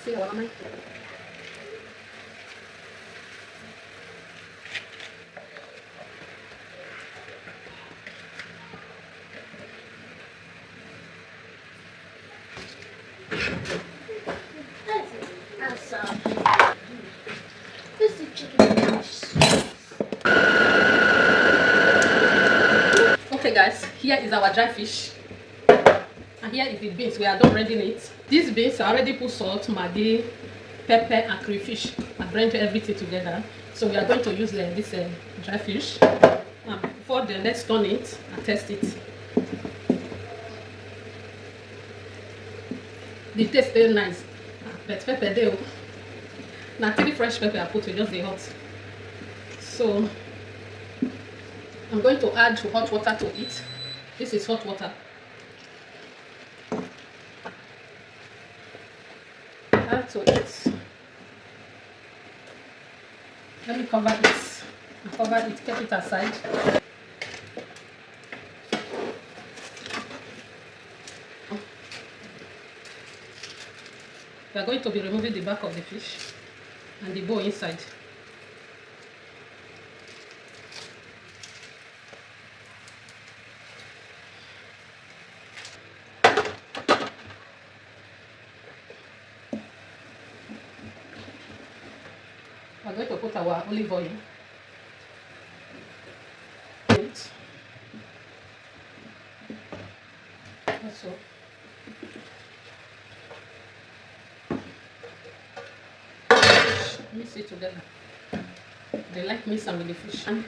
see our moimoi. This is chicken. Okay guys, here is our dry fish. And here is the beans. We are done blending it. These beans I already put salt, maggi, pepper and crayfish. I blend everything together. So we are going to use this dry fish. Before then, let's turn it and test it. The taste very nice. But pepper there. Now 3 fresh pepper I put to just the hot. So I'm going to add hot water to it. This is hot water. Add to it. Let me cover it. Cover it, keep it aside. We are going to be removing the back of the fish and the bone inside. We are going to put our olive oil. Also, mix it together. They like mix and with the fish. And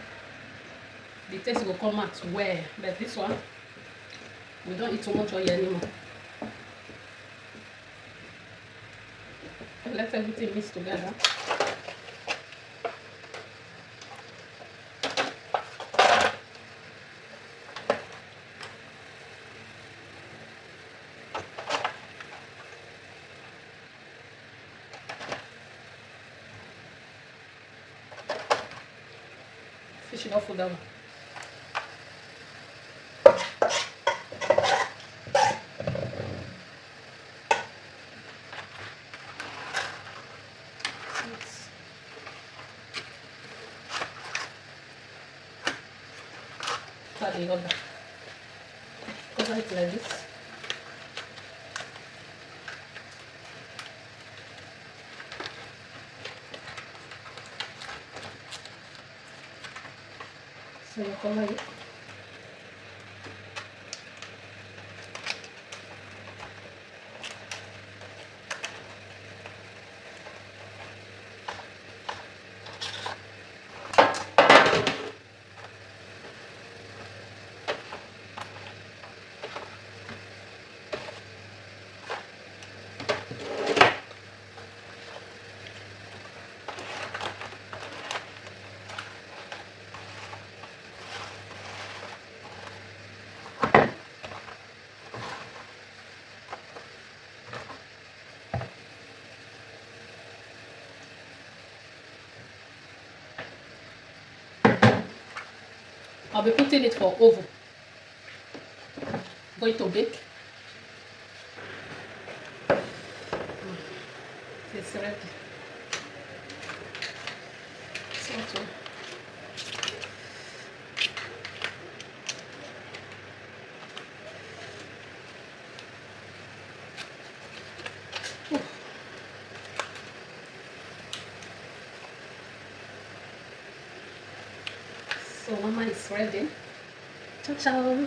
the taste will come out well. But this one, we don't eat too much oil anymore. Let everything mix together. Fish it off with that. Add the other. Cover it like this. So you cover it. I'll be putting it for oven. Going to bake. It's ready. So, so mama is ready. Ciao ciao.